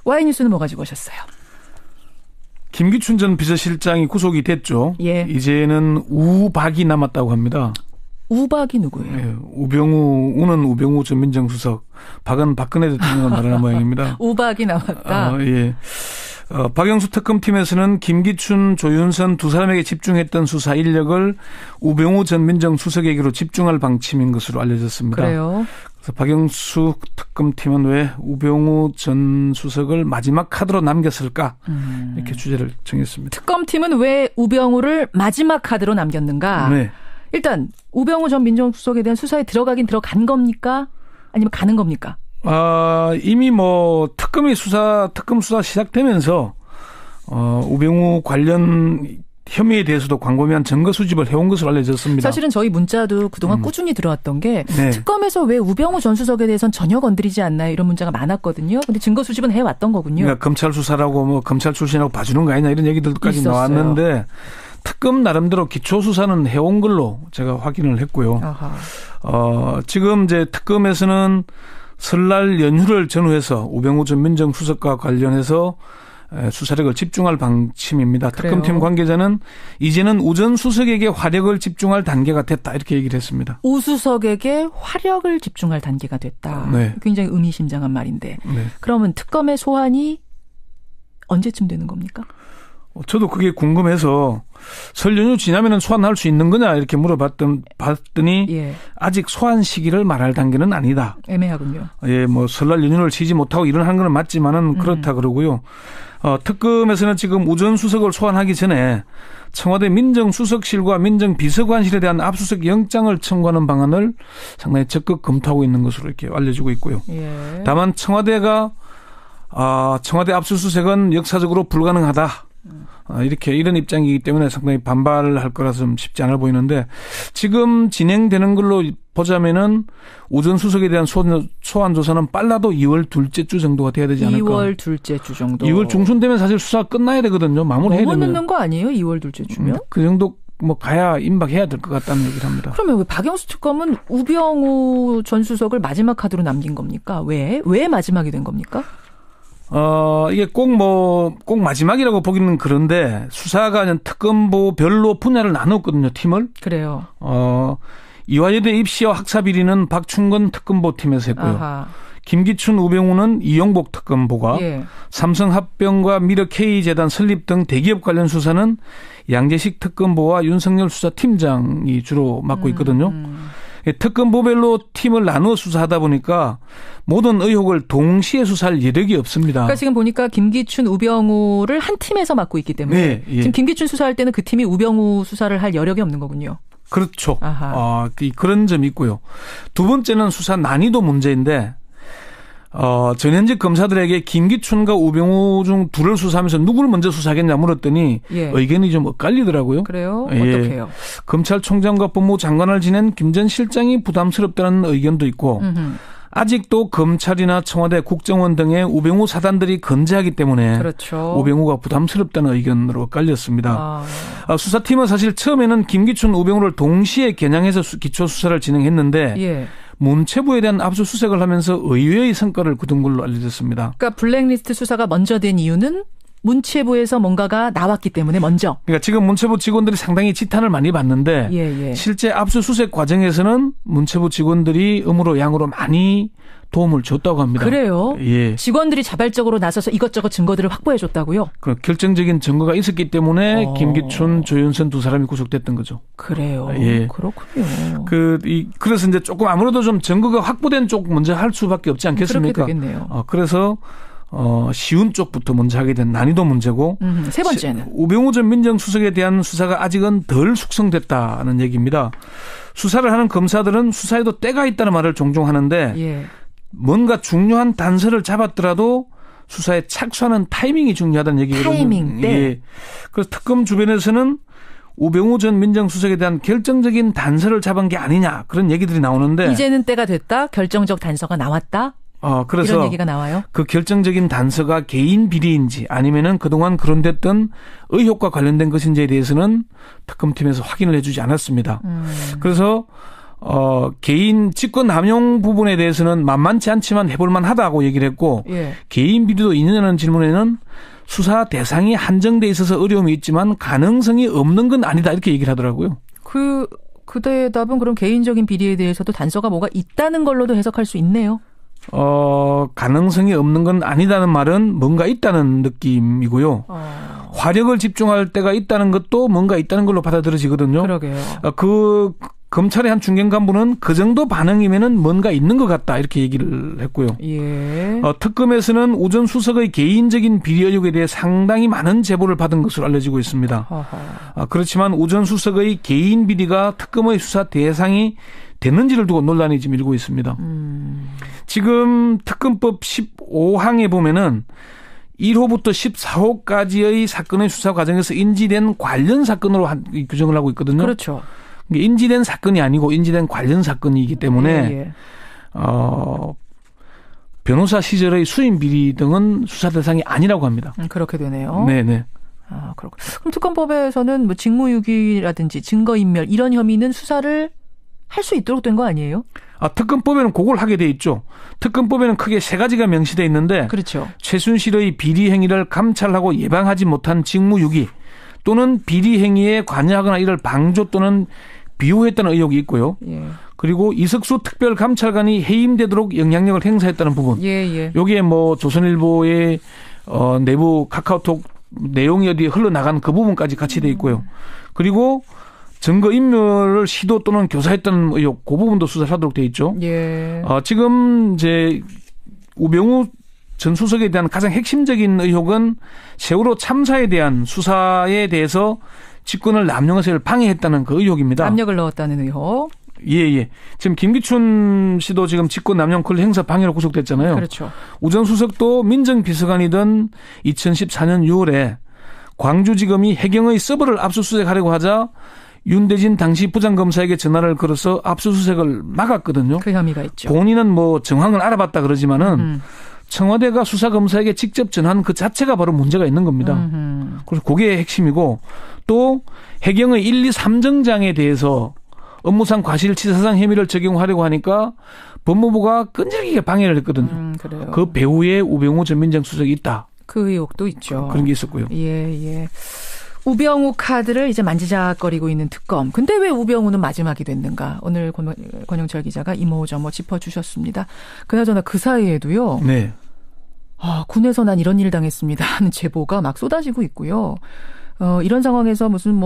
Y뉴스는 뭐 가지고 오셨어요? 김기춘 전 비서실장이 구속이 됐죠. 예. 이제는 우박이 남았다고 합니다. 우박이 누구예요? 예, 우는 우병우 전 민정수석, 박은 박근혜 대통령을 말하는 모양입니다. 우박이 남았다. 예. 박영수 특검팀에서는 김기춘, 조윤선 두 사람에게 집중했던 수사 인력을 우병우 전 민정수석에게로 집중할 방침인 것으로 알려졌습니다. 그래요? 그래서 박영수 특검팀은 왜 우병우 전 수석을 마지막 카드로 남겼을까? 이렇게 주제를 정했습니다. 특검팀은 왜 우병우를 마지막 카드로 남겼는가? 네. 일단 우병우 전 민정수석에 대한 수사에 들어간 겁니까? 아니면 가는 겁니까? 이미 특검 수사 시작되면서 우병우 관련 혐의에 대해서도 광범위한 증거 수집을 해온 것으로 알려졌습니다. 사실은 저희 문자도 그동안 꾸준히 들어왔던 게 네. 특검에서 왜 우병우 전 수석에 대해서는 전혀 건드리지 않나요? 이런 문자가 많았거든요. 근데 증거 수집은 해왔던 거군요. 그러니까 검찰 수사라고 검찰 출신하고 봐주는 거 아니냐 이런 얘기들까지 있었어요. 나왔는데 특검 나름대로 기초 수사는 해온 걸로 제가 확인을 했고요. 지금 이제 특검에서는 설날 연휴를 전후해서 우병우 전 민정수석과 관련해서 수사력을 집중할 방침입니다. 그래요. 특검팀 관계자는 이제는 우 전 수석에게 화력을 집중할 단계가 됐다 이렇게 얘기를 했습니다. 우 수석에게 화력을 집중할 단계가 됐다. 네. 굉장히 의미심장한 말인데. 네. 그러면 특검의 소환이 언제쯤 되는 겁니까? 저도 그게 궁금해서 설 연휴 지나면 소환할 수 있는 거냐 이렇게 봤더니 예. 아직 소환 시기를 말할 단계는 아니다. 애매하군요. 예, 설날 연휴를 쉬지 못하고 일어나는 건 맞지만은 그렇다 그러고요. 특검에서는 지금 우 전 수석을 소환하기 전에 청와대 민정수석실과 민정비서관실에 대한 압수수색 영장을 청구하는 방안을 상당히 적극 검토하고 있는 것으로 이렇게 알려지고 있고요. 예. 다만 청와대 압수수색은 역사적으로 불가능하다. 이런 입장이기 때문에 상당히 반발할 거라서 좀 쉽지 않아 보이는데 지금 진행되는 걸로 보자면은 우 전 수석에 대한 소환 조사는 빨라도 2월 둘째 주 정도가 돼야 되지 않을까. 2월 둘째 주 정도. 2월 중순 되면 사실 수사가 끝나야 되거든요. 마무리해야 되면. 너무 늦는 거 아니에요? 2월 둘째 주면? 그 정도 가야 임박해야 될 것 같다는 얘기를 합니다. 그러면 왜 박영수 특검은 우병우 전 수석을 마지막 카드로 남긴 겁니까? 왜 마지막이 된 겁니까? 이게 꼭 마지막이라고 보기는 그런데 수사가 특검보별로 분야를 나눴거든요, 팀을. 그래요. 이화여대 입시와 학사 비리는 박충건 특검보 팀에서 했고요. 아하. 김기춘, 우병우는 이용복 특검보가 예. 삼성합병과 미르 K재단 설립 등 대기업 관련 수사는 양재식 특검보와 윤석열 수사팀장이 주로 맡고 있거든요. 특검보별로 팀을 나누어 수사하다 보니까 모든 의혹을 동시에 수사할 여력이 없습니다. 그러니까 지금 보니까 김기춘, 우병우를 한 팀에서 맡고 있기 때문에 네, 예. 지금 김기춘 수사할 때는 그 팀이 우병우 수사를 할 여력이 없는 거군요. 그렇죠. 아하. 그런 점이 있고요. 두 번째는 수사 난이도 문제인데 전현직 검사들에게 김기춘과 우병우 중 둘을 수사하면서 누구를 먼저 수사하겠냐 물었더니 예. 의견이 좀 엇갈리더라고요. 그래요? 예. 어떻게 해요? 검찰총장과 법무부 장관을 지낸 김 전 실장이 부담스럽다는 의견도 있고 아직도 검찰이나 청와대, 국정원 등의 우병우 사단들이 건재하기 때문에 그렇죠. 우병우가 부담스럽다는 의견으로 깔렸습니다. 수사팀은 사실 처음에는 김기춘, 우병우를 동시에 겨냥해서 기초 수사를 진행했는데 예. 문체부에 대한 압수수색을 하면서 의외의 성과를 거둔 걸로 알려졌습니다. 그러니까 블랙리스트 수사가 먼저 된 이유는 문체부에서 뭔가가 나왔기 때문에 먼저. 그러니까 지금 문체부 직원들이 상당히 지탄을 많이 받는데 예. 실제 압수수색 과정에서는 문체부 직원들이 음으로 양으로 많이 도움을 줬다고 합니다. 그래요? 예. 직원들이 자발적으로 나서서 이것저것 증거들을 확보해 줬다고요? 그 결정적인 증거가 있었기 때문에 김기춘, 조윤선 두 사람이 구속됐던 거죠. 그래요. 예. 그렇군요. 그래서 이제 조금 아무래도 좀 증거가 확보된 쪽 먼저 할 수밖에 없지 않겠습니까? 그렇게 되겠네요. 그래서 쉬운 쪽부터 먼저 하게 된 난이도 문제고 세 번째는 우병우 전 민정수석에 대한 수사가 아직은 덜 숙성됐다는 얘기입니다. 수사를 하는 검사들은 수사에도 때가 있다는 말을 종종 하는데 예. 뭔가 중요한 단서를 잡았더라도 수사에 착수하는 타이밍이 중요하다는 얘기거든요. 타이밍 때. 예. 그래서 특검 주변에서는 우병우 전 민정수석에 대한 결정적인 단서를 잡은 게 아니냐 그런 얘기들이 나오는데 이제는 때가 됐다. 결정적 단서가 나왔다. 그래서 이런 얘기가 나와요. 그 결정적인 단서가 개인 비리인지 아니면은 그동안 거론됐던 의혹과 관련된 것인지에 대해서는 특검팀에서 확인을 해주지 않았습니다. 그래서 개인 직권 남용 부분에 대해서는 만만치 않지만 해볼만 하다고 얘기를 했고 예. 개인 비리도 있느냐는 질문에는 수사 대상이 한정돼 있어서 어려움이 있지만 가능성이 없는 건 아니다 이렇게 얘기를 하더라고요. 그 대답은 그럼 개인적인 비리에 대해서도 단서가 뭐가 있다는 걸로도 해석할 수 있네요. 가능성이 없는 건 아니다는 말은 뭔가 있다는 느낌이고요. 화력을 집중할 때가 있다는 것도 뭔가 있다는 걸로 받아들여지거든요. 그러게요. 그 검찰의 한 중견 간부는 그 정도 반응이면은 뭔가 있는 것 같다 이렇게 얘기를 했고요. 예. 특검에서는 우 전 수석의 개인적인 비리 의혹에 대해 상당히 많은 제보를 받은 것으로 알려지고 있습니다. 그렇지만 우 전 수석의 개인 비리가 특검의 수사 대상이 됐는지를 두고 논란이 지금 일고 있습니다. 지금 특검법 15항에 보면은 1호부터 14호까지의 사건의 수사 과정에서 인지된 관련 사건으로 규정을 하고 있거든요. 그렇죠. 인지된 사건이 아니고 인지된 관련 사건이기 때문에 예. 변호사 시절의 수임 비리 등은 수사 대상이 아니라고 합니다. 그렇게 되네요. 네네. 그렇고. 그럼 특검법에서는 뭐 직무유기라든지 증거인멸 이런 혐의는 수사를 할 수 있도록 된 거 아니에요? 특검법에는 그걸 하게 돼 있죠. 특검법에는 크게 세 가지가 명시돼 있는데 그렇죠. 최순실의 비리 행위를 감찰하고 예방하지 못한 직무유기 또는 비리 행위에 관여하거나 이를 방조 또는 비호했다는 의혹이 있고요. 예. 그리고 이석수 특별감찰관이 해임되도록 영향력을 행사했다는 부분. 예. 여기에 뭐 조선일보의 내부 카카오톡 내용이 어디 흘러나간 그 부분까지 같이 돼 있고요. 그리고 증거인멸을 시도 또는 교사했다는 의혹, 그 부분도 수사를 하도록 돼 있죠. 예. 지금 이제 우병우 전 수석에 대한 가장 핵심적인 의혹은 세월호 참사에 대한 수사에 대해서 직권을 남용해서 방해했다는 그 의혹입니다. 압력을 넣었다는 의혹. 예. 지금 김기춘 씨도 지금 직권 남용 권리 행사 방해로 구속됐잖아요. 그렇죠. 우 전 수석도 민정비서관이던 2014년 6월에 광주지검이 해경의 서버를 압수수색하려고 하자 윤대진 당시 부장검사에게 전화를 걸어서 압수수색을 막았거든요. 그 혐의가 있죠. 본인은 뭐 정황을 알아봤다 그러지만은 청와대가 수사검사에게 직접 전한 그 자체가 바로 문제가 있는 겁니다. 그래서 그게 핵심이고 또 해경의 1, 2, 3정장에 대해서 업무상 과실치사상 혐의를 적용하려고 하니까 법무부가 끈질기게 방해를 했거든요. 그래요. 그 배후에 우병우 전 민정수석이 있다. 그 의혹도 있죠. 그런 게 있었고요. 예. 우병우 카드를 이제 만지작거리고 있는 특검. 근데 왜 우병우는 마지막이 됐는가? 오늘 권영철 기자가 이모저모 짚어주셨습니다. 그나저나 그 사이에도요. 네. 군에서 난 이런 일 당했습니다 하는 제보가 막 쏟아지고 있고요. 이런 상황에서 무슨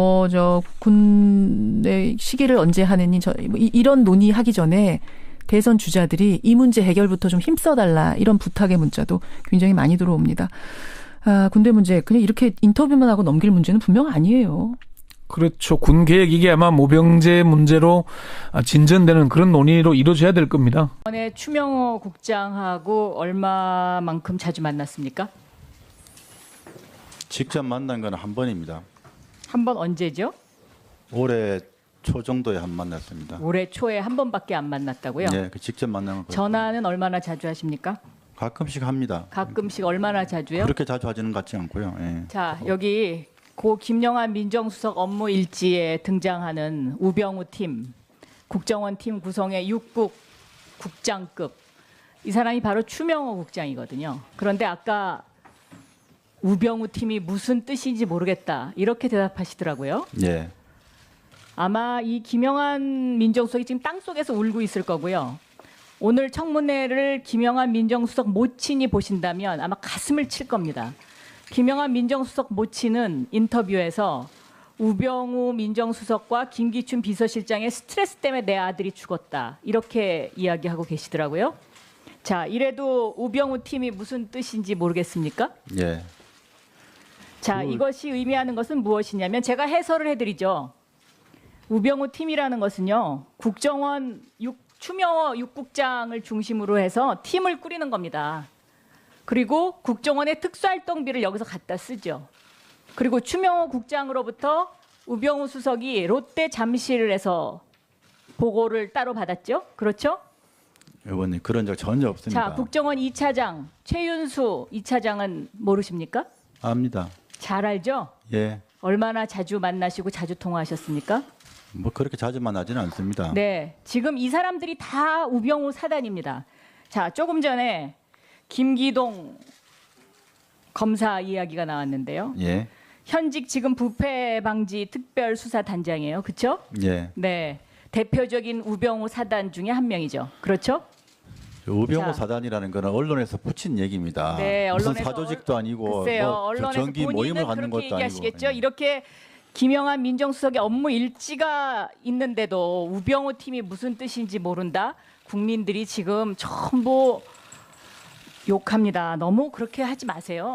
군의 시기를 언제 하느니 이런 논의하기 전에 대선 주자들이 이 문제 해결부터 좀 힘써달라 이런 부탁의 문자도 굉장히 많이 들어옵니다. 군대 문제 그냥 이렇게 인터뷰만 하고 넘길 문제는 분명 아니에요. 그렇죠. 군 개혁 이게 아마 모병제 문제로 진전되는 그런 논의로 이루어져야 될 겁니다. 이번에 추명호 국장하고 얼마만큼 자주 만났습니까? 직접 만난 건 한 번입니다. 한 번 언제죠? 올해 초 정도에 한 번 만났습니다. 올해 초에 한 번밖에 안 만났다고요? 네, 그 직접 만난 건 전화는 얼마나 자주 하십니까? 가끔씩 합니다. 가끔씩 얼마나 자주요? 그렇게 자주 하지는 같지 않고요. 예. 자, 여기 고 김영환 민정수석 업무 일지에 등장하는 우병우 팀, 국정원 팀 구성의 6국 국장급. 이 사람이 바로 추명호 국장이거든요. 그런데 아까 우병우 팀이 무슨 뜻인지 모르겠다. 이렇게 대답하시더라고요. 예. 아마 이 김영환 민정수석이 지금 땅속에서 울고 있을 거고요. 오늘 청문회를 김영환 민정수석 모친이 보신다면 아마 가슴을 칠 겁니다. 김영환 민정수석 모친은 인터뷰에서 우병우 민정수석과 김기춘 비서실장의 스트레스 때문에 내 아들이 죽었다. 이렇게 이야기하고 계시더라고요. 자, 이래도 우병우 팀이 무슨 뜻인지 모르겠습니까? 예. 자, 이것이 의미하는 것은 무엇이냐면 제가 해설을 해드리죠. 우병우 팀이라는 것은요. 국정원 추명호 6국장을 중심으로 해서 팀을 꾸리는 겁니다. 그리고 국정원의 특수활동비를 여기서 갖다 쓰죠. 그리고 추명호 국장으로부터 우병우 수석이 롯데 잠실에서 보고를 따로 받았죠. 그렇죠? 의원님 그런 적 전혀 없습니다. 자, 국정원 2차장 최윤수 2차장은 모르십니까? 압니다. 잘 알죠? 예. 얼마나 자주 만나시고 자주 통화하셨습니까? 뭐 그렇게 자주 만나지는 않습니다. 네, 지금 이 사람들이 다 우병우 사단입니다. 자, 조금 전에 김기동 검사 이야기가 나왔는데요. 예, 현직 지금 부패 방지 특별수사단장이에요. 그렇죠? 예. 네. 대표적인 우병우 사단 중에 한 명이죠. 그렇죠? 우병우 자. 사단이라는 거는 언론에서 붙인 얘기입니다. 네, 무슨 언론에서 사조직도 아니고 글쎄요, 뭐 언론에서 정기 모임을 본인은 갖는 그렇게 것도 얘기하시겠죠. 아니고. 이렇게 김영한 민정수석의 업무 일지가 있는데도 우병우 팀이 무슨 뜻인지 모른다. 국민들이 지금 전부 욕합니다. 너무 그렇게 하지 마세요.